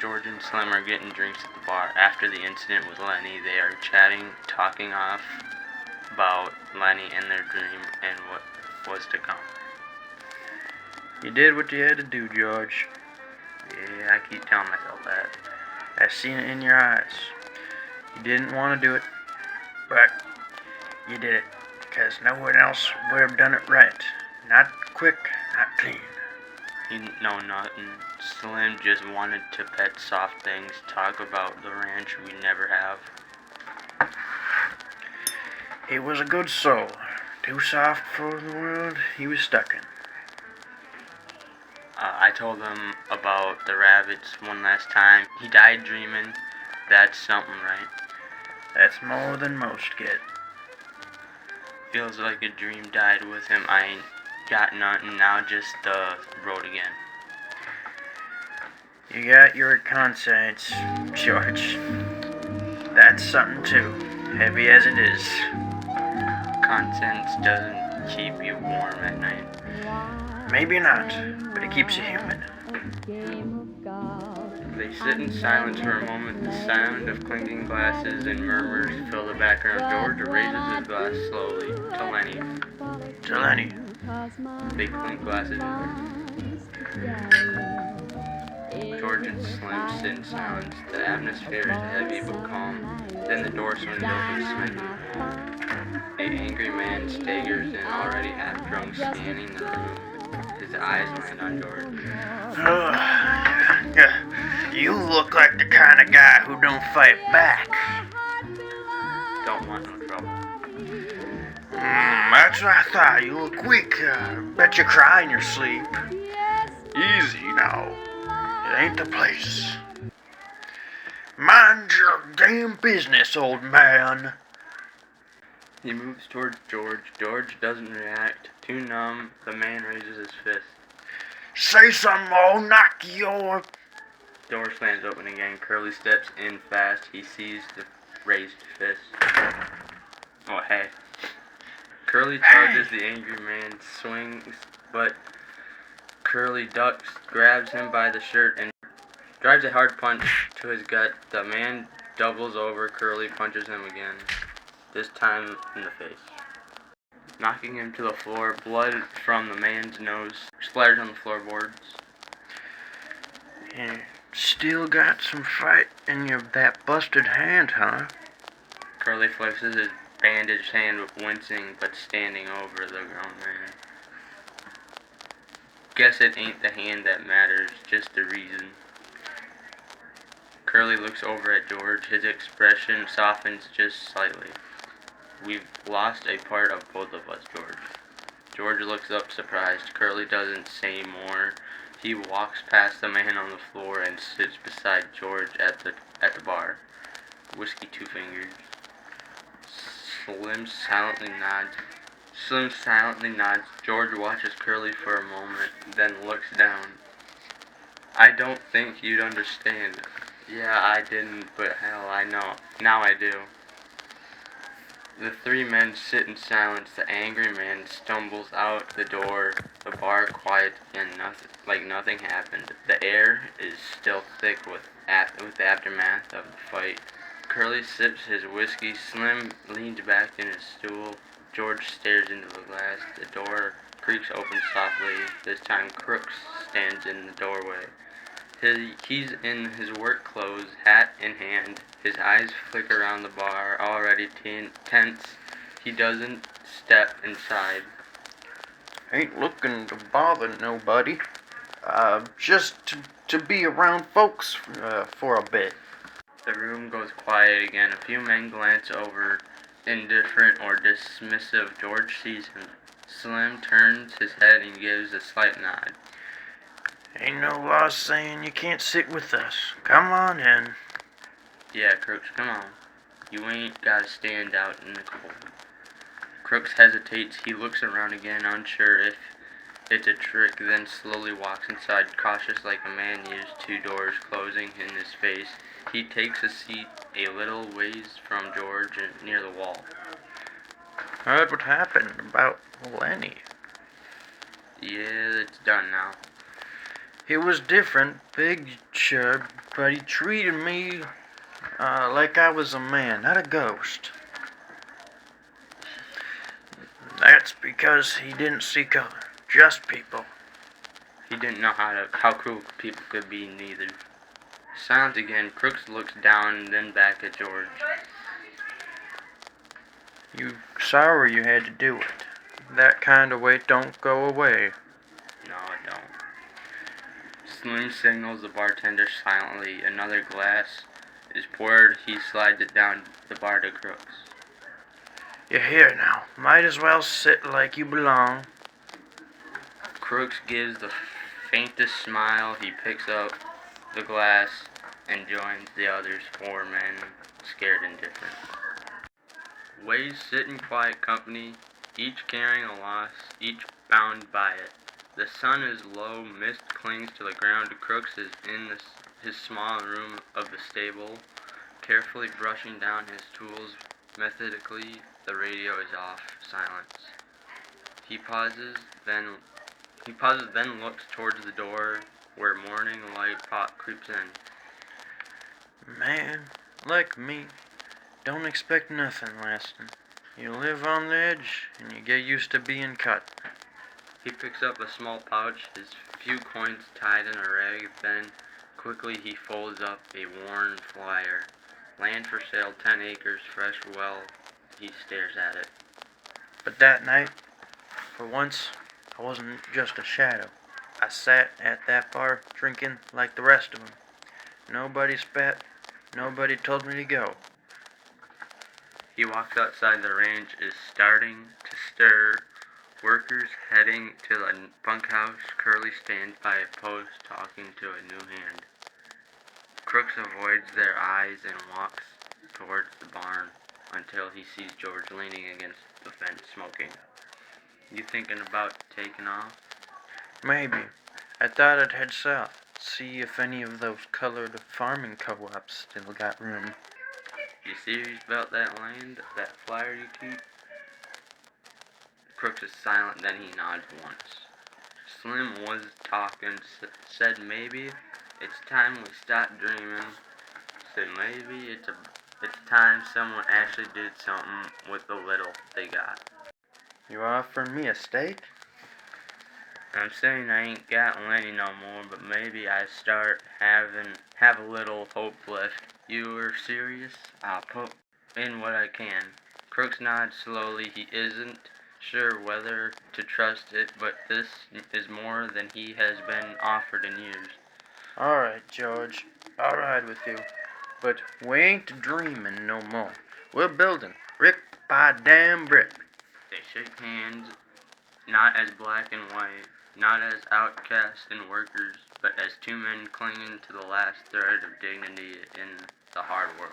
George and Slim are getting drinks at the bar. After the incident with Lenny, they are chatting, talking off about Lenny and their dream and what was to come. You did what you had to do, George. Yeah, I keep telling myself that. I seen it in your eyes. You didn't want to do it, but you did it, because no one else would have done it right. Not quick, not clean. You know nothing. Slim just wanted to pet soft things, talk about the ranch we never have. He was a good soul. Too soft for the world he was stuck in. I told him about the rabbits one last time. He died dreaming. That's something, right? That's more than most get. Feels like a dream died with him. I ain't got nothing now, just the road again. You got your conscience, George. That's something too, heavy as it is. Conscience doesn't keep you warm at night. Maybe not, but it keeps you human. They sit in silence for a moment. The sound of clinking glasses and murmurs fill the background. George raises his glass slowly to Lenny. To Lenny. They clink glasses. George and Slim sit in silence. The atmosphere is heavy but calm. Then the door swings open slightly. The angry man staggers in, already half drunk, scanning the room. His eyes land on George. You look like the kind of guy who don't fight back. Don't want no trouble. That's what I thought. You look weak. Bet you cry in your sleep. Easy now. It ain't the place. Mind your damn business, old man. He moves towards George. George doesn't react. Too numb, the man raises his fist. Say something, I'll knock your... Door slams open again. Curly steps in fast. He sees the raised fist. Oh, hey. Curly charges the angry man, swings, but Curly ducks, grabs him by the shirt, and drives a hard punch to his gut. The man doubles over. Curly punches him again, this time in the face, knocking him to the floor. Blood from the man's nose splatters on the floorboards. Yeah. Still got some fight in your that busted hand, huh? Curly flexes his bandaged hand, wincing but standing over the grown man. Guess it ain't the hand that matters, just the reason. Curly looks over at George. His expression softens just slightly. We've lost a part of both of us, George. George looks up surprised. Curly doesn't say more. He walks past the man on the floor and sits beside George at the bar. Whiskey 2 fingers. Slim silently nods. George watches Curly for a moment, then looks down. I don't think you'd understand. Yeah, I didn't, but hell, I know. Now I do. The three men sit in silence. The angry man stumbles out the door. The bar quiet again, nothing happened. The air is still thick with the aftermath of the fight. Curly sips his whiskey. Slim leans back in his stool. George stares into the glass. The door creaks open softly. This time Crooks stands in the doorway. He's in his work clothes, hat in hand. His eyes flick around the bar, already tense. He doesn't step inside. Ain't looking to bother nobody. Just to be around folks for a bit. The room goes quiet again. A few men glance over, indifferent or dismissive. George sees him. Slim turns his head and gives a slight nod. Ain't no law saying you can't sit with us. Come on in. Yeah, Crooks, come on. You ain't gotta stand out in the cold. Crooks hesitates. He looks around again, unsure if it's a trick, then slowly walks inside, cautious like a man used. 2 doors closing in his face. He takes a seat a little ways from George near the wall. Heard what happened about Lenny. Yeah, it's done now. He was different, big, sure, but he treated me like I was a man, not a ghost. That's because he didn't see color, just people. He didn't know how cruel people could be neither. Silent again, Crooks looks down, then back at George. You sorry you had to do it. That kind of weight don't go away. No, it don't. Slim signals the bartender silently. Another glass is poured. He slides it down the bar to Crooks. You're here now. Might as well sit like you belong. Crooks gives the faintest smile. He picks up the glass and joins the others, 4 men, scared and different. Ways sit in quiet company, each carrying a loss, each bound by it. The sun is low, mist clings to the ground. Crooks is in his small room of the stable, carefully brushing down his tools methodically. The radio is off. Silence. He pauses, then looks towards the door where morning light creeps in. Man, like me, don't expect nothing lasting. You live on the edge, and you get used to being cut. He picks up a small pouch, his few coins tied in a rag, then quickly he folds up a worn flyer. Land for sale, 10 acres, fresh well. He stares at it. But that night, for once, I wasn't just a shadow. I sat at that bar drinking like the rest of them. Nobody spat. Nobody told me to go. He walks outside. The range is starting to stir. Workers heading to the bunkhouse. Curly stands by a post talking to a new hand. Crooks avoids their eyes and walks towards the barn until he sees George leaning against the fence smoking. You thinking about taking off? Maybe. I thought I'd head south. See if any of those colored farming co-ops still got room. You serious about that land, that flyer you keep? Crooks is silent, then he nods once. Slim was talking, said maybe it's time we stopped dreaming. Said maybe it's time someone actually did something with the little they got. You offering me a steak? I'm saying I ain't got Lenny no more, but maybe I start have a little hope left. You are serious? I'll put in what I can. Crooks nods slowly. He isn't sure whether to trust it, but this is more than he has been offered in years. All right, George. I'll ride with you. But we ain't dreaming no more. We're building brick by damn brick. They shake hands, not as black and white, not as outcasts and workers, but as 2 men clinging to the last thread of dignity in the hard world.